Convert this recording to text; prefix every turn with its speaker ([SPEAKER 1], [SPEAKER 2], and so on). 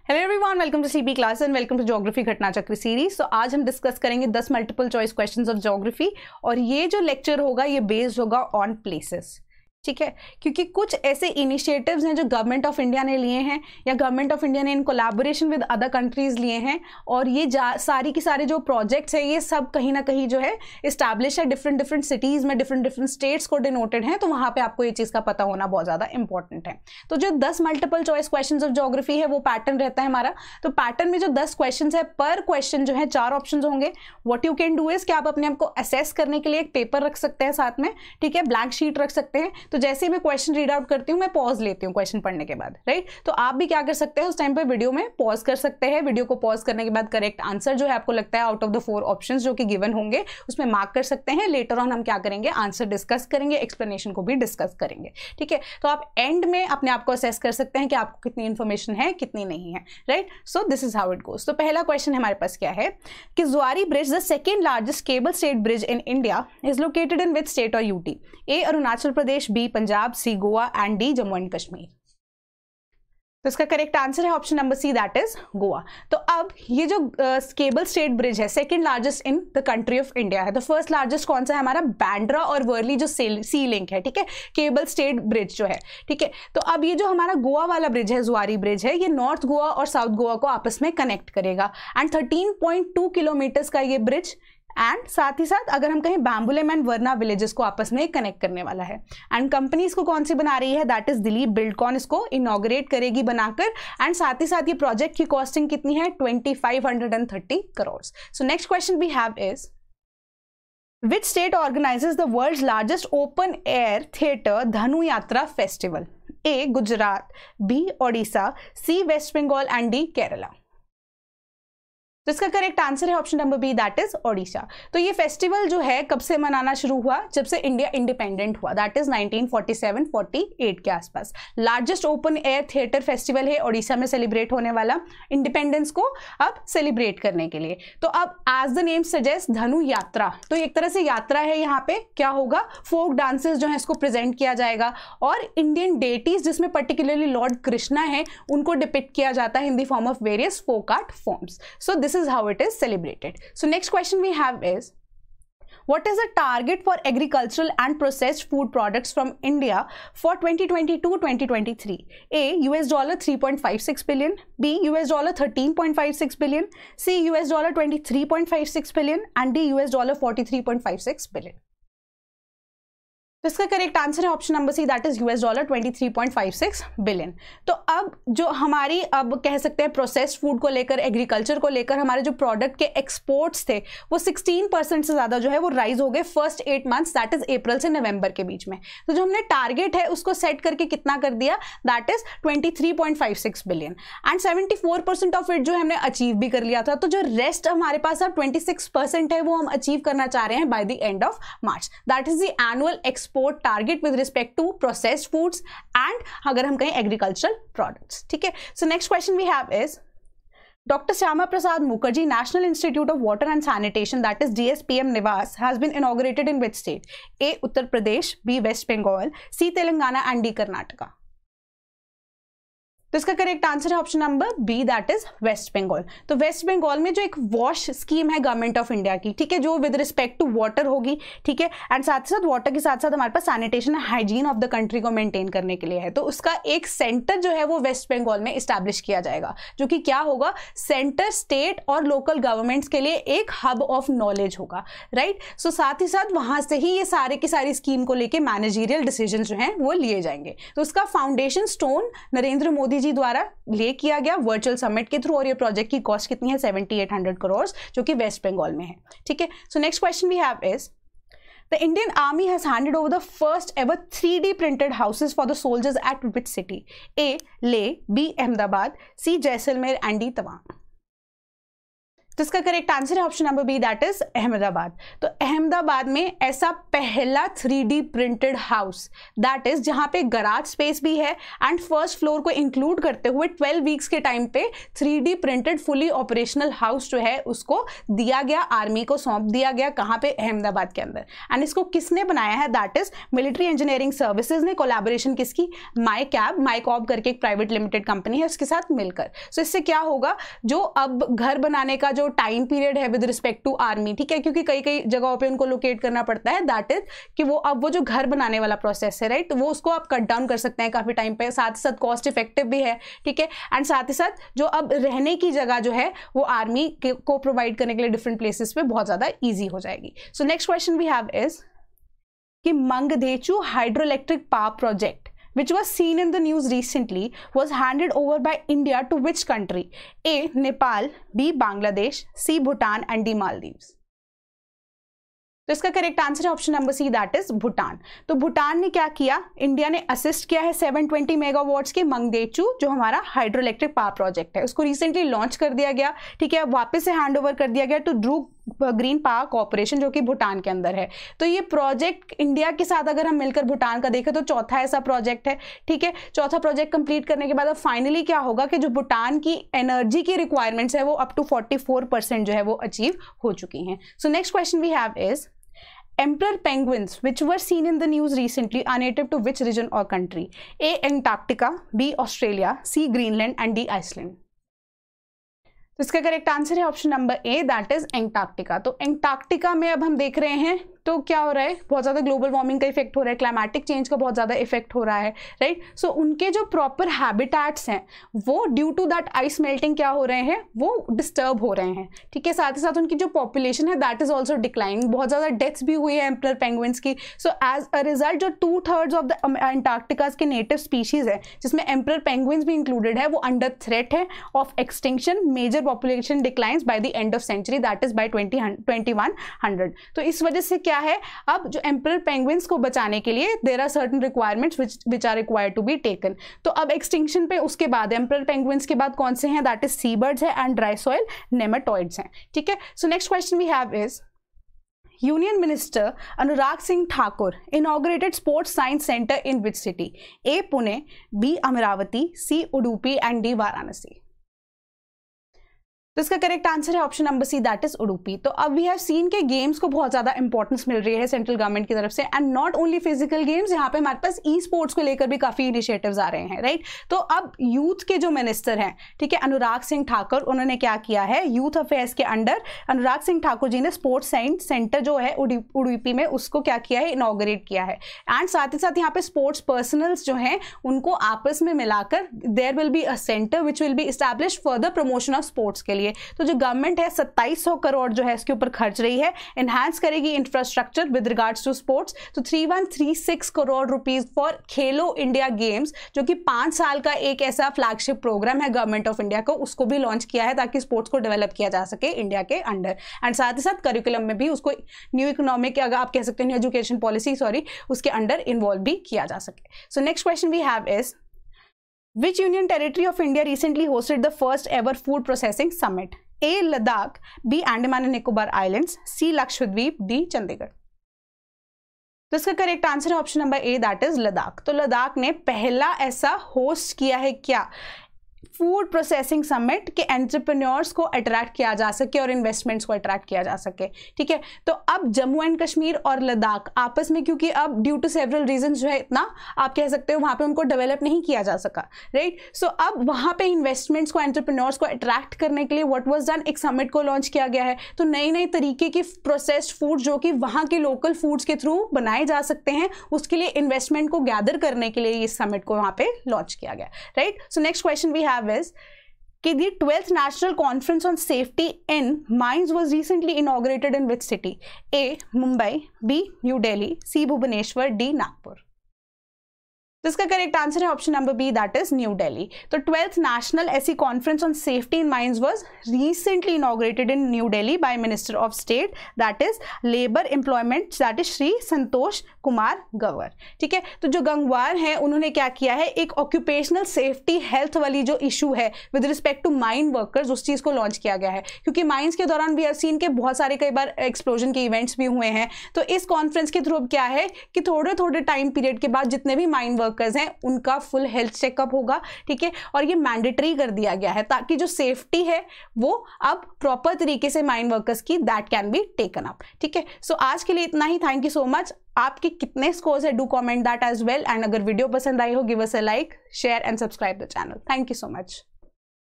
[SPEAKER 1] Hello everyone, welcome to CB class and welcome to geography Ghatna Chakra series. तो आज हम discuss करेंगे 10 multiple choice questions of geography और ये जो लेक्चर होगा ये बेस्ड होगा ऑन प्लेसेस, ठीक है। क्योंकि कुछ ऐसे इनिशिएटिव्स हैं जो गवर्नमेंट ऑफ इंडिया ने लिए हैं या गवर्नमेंट ऑफ इंडिया ने in collaboration with other countries लिए हैं और ये सारी की सारे जो प्रोजेक्ट्स हैं ये सब कहीं ना कहीं जो है इस्टेब्लिश है डिफरेंट स्सिटीज में, डिफरेंट स्टेट्स को डिनोटेड है। तो वहां पे आपको ये चीज़ का पता होना बहुत ज़्यादा इंपॉर्टेंट है। तो जो 10 multiple choice question of geography है वो पैटर्न रहता है हमारा। तो पैटर्न में जो 10 क्वेश्चन है, पर क्वेश्चन जो है 4 ऑप्शन होंगे। What you can do is कि आप अपने आप को असेस करने के लिए एक पेपर रख सकते हैं साथ में, ठीक है, ब्लैंक शीट रख सकते हैं। तो जैसे ही मैं क्वेश्चन रीड आउट करती हूँ मैं पॉज लेती हूँ क्वेश्चन पढ़ने के बाद, राइट। तो आप भी क्या कर सकते हैं, उस टाइम पे वीडियो में पॉज कर सकते हैं। वीडियो को पॉज करने के बाद करेक्ट आंसर जो है आपको लगता है आउट ऑफ द 4 ऑप्शंस जो कि गिवन होंगे उसमें मार्क कर सकते हैं। लेटर ऑन हम क्या करेंगे, आंसर डिस्कस करेंगे, एक्सप्लेनेशन को भी डिस्कस करेंगे, ठीक है। तो आप एंड में अपने आप को असेस कर सकते हैं कि आपको कितनी इंफॉर्मेशन है कितनी नहीं है, right. So this is how it goes. तो पहला क्वेश्चन हमारे पास क्या है कि Zuari bridge, the second largest cable stayed bridge in India, is located in which state और UT? A Arunachal Pradesh, B Punjab, C Goa and D Jammu and Kashmir. तो इसका करेक्ट आंसर है option number C, that is Goa. तो अब ये जो केबल स्टेट ब्रिज है second largest in the country of India है। तो फर्स्ट लार्जेस्ट कौन सा है हमारा? बांद्रा और वर्ली जो सी लिंक है, ठीक है, केबल स्टेट ब्रिज जो है, ठीक है। तो अब ये जो हमारा गोवा वाला ब्रिज है, ज़ुआरी ब्रिज है, ये नॉर्थ गोवा और साउथ गोवा को आपस में कनेक्ट करेगा एंड 13.2 किलोमीटर्स का ये ब्रिज एंड साथ ही साथ अगर हम कहें बैम्बुलेम एंड वर्ना विलेजेस को आपस में कनेक्ट करने वाला है। एंड कंपनी इसको कौन सी बना रही है? दैट इज दिलीप बिल्डकॉन इसको इनॉग्रेट करेगी बनाकर। एंड साथ ही साथ ये प्रोजेक्ट की कॉस्टिंग कितनी है? 2530 crore. So next question we have is which state organizes the world's largest open air theatre Dhanu Yatra festival? A Gujarat, B Odisha, C West Bengal and D Kerala. तो इसका करेक्ट आंसर है option number B, that is Odisha. तो ये फेस्टिवल जो है कब से मनाना शुरू हुआ? जब से इंडिया इंडिपेंडेंट हुआ, दैट इज 1947-48 के आसपास। Largest open air theatre festival है ओडिशा में सेलिब्रेट होने वाला इंडिपेंडेंस को अब सेलिब्रेट करने के लिए। तो अब एज द नेम सजेस्ट धनु यात्रा, तो एक तरह से यात्रा है। यहाँ पे क्या होगा, फोक डांसेस जो है इसको प्रेजेंट किया जाएगा और इंडियन डेटीज जिसमें पर्टिकुलरली लॉर्ड कृष्णा है उनको डिपिक्ट किया जाता है in the form of various folk art forms. So this is how it is celebrated. So next question we have is what is the target for agricultural and processed food products from India for 2022-2023? A $3.56 billion, B $13.56 billion, C $23.56 billion and D $43.56 billion. तो इसका correct answer है option number C, that is $23.56 billion. तो अब जो हमारी अब कह सकते हैं प्रोसेस्ड फूड को लेकर, एग्रीकल्चर को लेकर हमारे जो प्रोडक्ट के एक्सपोर्ट्स थे वो 16% से ज़्यादा जो है वो राइज हो गए फर्स्ट 8 मंथ्स, दैट इज अप्रैल से नवंबर के बीच में। तो जो हमने टारगेट है उसको सेट करके कितना कर दिया, that is 23.56 billion and 74% of it जो है हमने अचीव भी कर लिया था। तो जो रेस्ट हमारे पास अब 26% है वो हम अचीव करना चाह रहे हैं by the end of March. That is the annual export target with respect to processed foods and अगर हम कहें एग्रीकल्चरल प्रोडक्ट्स, ठीक है। So next question we have is Dr. Syama Prasad Mukherjee National Institute of Water and Sanitation, that is DSPM Nivas, has been inaugurated in which state? A Uttar Pradesh, B West Bengal, C Telangana and D Karnataka. तो इसका correct answer है option number B, that is West Bengal. तो वेस्ट बंगाल में जो एक wash scheme है government of India की, ठीक है, जो विद रिस्पेक्ट टू वाटर होगी, ठीक है, एंड साथ ही साथ वाटर के साथ साथ हमारे पास sanitation hygiene of the country को मेंटेन करने के लिए है। तो उसका एक सेंटर जो है वो वेस्ट बंगाल में इस्टेब्लिश किया जाएगा जो कि क्या होगा, सेंटर, स्टेट और लोकल गवर्नमेंट्स के लिए एक हब ऑफ नॉलेज होगा, राइट। सो साथ ही साथ वहां से ही ये सारे की सारी स्कीम को लेके मैनेजरियल डिसीजन जो है वो लिए जाएंगे। तो उसका फाउंडेशन स्टोन नरेंद्र मोदी जी द्वारा ले किया गया वर्चुअल समिट के थ्रू और ये प्रोजेक्ट की कॉस्ट कितनी है? 7800 करोड़, जो कि वेस्ट बंगाल में है, ठीक है। So next question we have is The Indian Army has handed over the first ever 3D printed houses for the soldiers at which city? A. Leh, B. Ahmedabad, C. Jaisalmer and D. Tawang. तो इसका correct answer है option number B, that is Ahmedabad. तो अहमदाबाद में ऐसा पहला 3D printed house, that is जहां पे garage space भी है एंड फर्स्ट फ्लोर को इंक्लूड करते हुए 12 वीक्स के टाइम पे 3D printed fully operational house जो है उसको दिया गया, आर्मी को सौंप दिया गया। कहां पे? अहमदाबाद के अंदर। एंड इसको किसने बनाया है? That is military engineering services ने कोलैबोरेशन किसकी? माइकॉब करके एक प्राइवेट लिमिटेड कंपनी है, उसके साथ मिलकर। सो इससे क्या होगा, जो अब घर बनाने का जो टाइम पीरियड है विद रिस्पेक्ट टू आर्मी, ठीक है, क्योंकि कई कई जगहों पे उनको लोकेट करना पड़ता है, दैट इज कि वो अब वो जो घर बनाने वाला प्रोसेस है, राइट, वो उसको आप कट डाउन कर सकते हैं काफी टाइम पे। साथ ही साथ कॉस्ट इफेक्टिव भी है, ठीक है। एंड साथ ही साथ जो अब रहने की जगह जो है वो आर्मी को प्रोवाइड करने के लिए डिफरेंट प्लेसेस पे बहुत ज्यादा ईजी हो जाएगी। So next question we have is कि Mangdechhu hydroelectric power project which was seen in the news recently was handed over by India to which country? A. Nepal, B. Bangladesh, C. Bhutan and D. Maldives. तो इसका correct answer है option number C, that is Bhutan. तो भूटान ने क्या किया? India ने assist किया है 720 मेगावाट्स के मंगदेचू जो हमारा हाइड्रो इलेक्ट्रिक पावर प्रोजेक्ट है, उसको रिसेंटली लॉन्च कर दिया गया, ठीक है, वापस से हैंड ओवर कर दिया गया to Dhruv green power corporation जो कि भूटान के अंदर है। तो ये प्रोजेक्ट इंडिया के साथ अगर हम मिलकर भूटान का देखें तो चौथा ऐसा प्रोजेक्ट है, ठीक है। चौथा प्रोजेक्ट कंप्लीट करने के बाद अब फाइनली क्या होगा कि जो भूटान की एनर्जी की रिक्वायरमेंट्स है वो अप टू 44% जो है वो अचीव हो चुकी हैं। So next question we have is emperor penguins which were seen in the news recently are native to which region or country? A. Antarctica, B. Australia, C. Greenland and D. Iceland. तो इसका correct answer है option number A, that is Antarctica. तो Antarctica में अब हम देख रहे हैं तो क्या हो रहा है, बहुत ज़्यादा ग्लोबल वार्मिंग का इफेक्ट हो रहा है, क्लाइमेटिक चेंज का बहुत ज़्यादा इफेक्ट हो रहा है, राइट। सो उनके जो प्रॉपर हैबिटेट्स हैं वो due to that ice melting क्या हो रहे हैं, वो डिस्टर्ब हो रहे हैं, ठीक है। साथ ही साथ उनकी जो पॉपुलेशन है दैट इज ऑल्सो डिक्लाइनिंग, बहुत ज़्यादा डेथ्स भी हुई है एम्परर पेंगुइन्स की। सो एज अ रिजल्ट जो 2/3 ऑफ द एंटार्क्टिका के नेटिव स्पीशीज है जिसमें एम्परर पेंगुइन्स भी इंक्लूडेड है, वो अंडर थ्रेट है of extinction. Major population declines by the end of century, that is by 2100। तो इस वजह से क्या है, अब जो एम्परर पेंगुइन्स को बचाने के लिए there are certain requirements which are required to be taken. तो अब एक्सटिंक्शन पे उसके बाद एम्परर पेंगुइन्स के बाद कौन से हैं, दैट इज सी बर्ड्स है एंड ड्राई सॉइल नेमाटोइड्स हैं, ठीक है। So next question we have is Union Minister Anurag Singh Thakur inaugurated Sports Science Center in which city? A. Pune, B. Amaravati, C. Udupi and D. Varanasi. तो इसका correct answer है option number C, that is Udupi. तो अब we have seen के games को बहुत ज्यादा importance मिल रही है सेंट्रल गवर्नमेंट की तरफ से, and not only physical games, यहाँ पे हमारे पास ई स्पोर्ट्स को लेकर भी काफी इनिशिएटिव्स आ रहे हैं, राइट। तो अब यूथ के जो मिनिस्टर हैं, ठीक है, अनुराग सिंह ठाकुर, उन्होंने क्या किया है, यूथ अफेयर्स के अंडर अनुराग सिंह ठाकुर जी ने स्पोर्ट्स साइंस सेंटर जो है उडुपी में उसको क्या किया है, इनॉग्रेट किया है। एंड साथ ही साथ यहाँ पे स्पोर्ट्स पर्सनल्स जो हैं उनको आपस में मिलाकर there will be a centre which will be establish for the promotion of sports के लिए। तो जो गवर्नमेंट है 2700 करोड़ जो है इसके ऊपर खर्च रही है, एनहांस करेगी infrastructure with regards to sports. तो 3136 crore rupees for Khelo India games, जो कि 5 साल का एक ऐसा फ्लैगशिप प्रोग्राम है गवर्नमेंट ऑफ इंडिया को, उसको भी लॉन्च किया है ताकि स्पोर्ट्स को डेवलप किया जा सके इंडिया के अंडर। एंड साथ ही साथ करिकुलम में भी उसको न्यू इकोनॉमिक, अगर आप कह सकते हैं न्यू एजुकेशन पॉलिसी, सॉरी, उसके अंडर इन्वॉल्व भी किया जा सके। So next question we have is which union territory of India recently hosted the first ever food processing summit? A. Ladakh, B. Andaman and Nicobar Islands, C. Lakshadweep, D. Chandigarh. तो इसका correct answer है option number A, that is Ladakh. तो लद्दाख ने पहला ऐसा host किया है क्या, फूड प्रोसेसिंग समिट के एंटरप्रेन्योर्स को अट्रैक्ट किया जा सके और इन्वेस्टमेंट्स को अट्रैक्ट किया जा सके, ठीक है। तो अब जम्मू एंड कश्मीर और लद्दाख आपस में, क्योंकि अब ड्यू टू सेवरल रीजंस जो है इतना आप कह सकते हो वहां पे उनको डेवलप नहीं किया जा सका, राइट। सो अब वहां पे इन्वेस्टमेंट्स को, एंटरप्रेन्योर्स को अट्रैक्ट करने के लिए व्हाट वाज डन, एक समिट को लॉन्च किया गया है। तो नई नई तरीके की प्रोसेस्ड फूड जो कि वहां के लोकल फूड्स के थ्रू बनाए जा सकते हैं, उसके लिए इन्वेस्टमेंट को गैदर करने के लिए इस समिट को वहां पे लॉन्च किया गया, right. So next question we have is कि the 12th National Conference on Safety in Mines was recently inaugurated in which city? A. Mumbai, B. New Delhi, C. Bhubaneswar, D. Nagpur. तो इसका correct answer है option number B, that is New Delhi. तो 12th national SC conference on safety in mines was recently inaugurated in New Delhi by minister of state that is labour employment that is Shri Santosh Kumar Gangwar. ठीक है, तो जो गंगवार हैं उन्होंने क्या किया है, एक ऑक्यूपेशनल सेफ्टी हेल्थ वाली जो इशू है with respect to mine workers, उस चीज को लॉन्च किया गया है। क्योंकि माइंस के दौरान वी हैव सीन के बहुत सारे कई बार एक्सप्लोजन के इवेंट्स भी हुए हैं। तो इस कॉन्फ्रेंस के थ्रू क्या है कि थोड़े थोड़े टाइम पीरियड के बाद जितने भी माइन वर्कर्स हैं उनका फुल हेल्थ चेकअप होगा। ठीक है, और ये मैंडेटरी कर दिया गया है ताकि जो सेफ्टी है वो अब प्रॉपर तरीके से माइन वर्कर्स की that can be taken up. ठीक है, सो आज के लिए इतना ही। Thank you so much. आपके कितने स्कोर्स है do comment that as well, and अगर वीडियो पसंद आई हो give us a like, share and subscribe the channel. Thank you so much.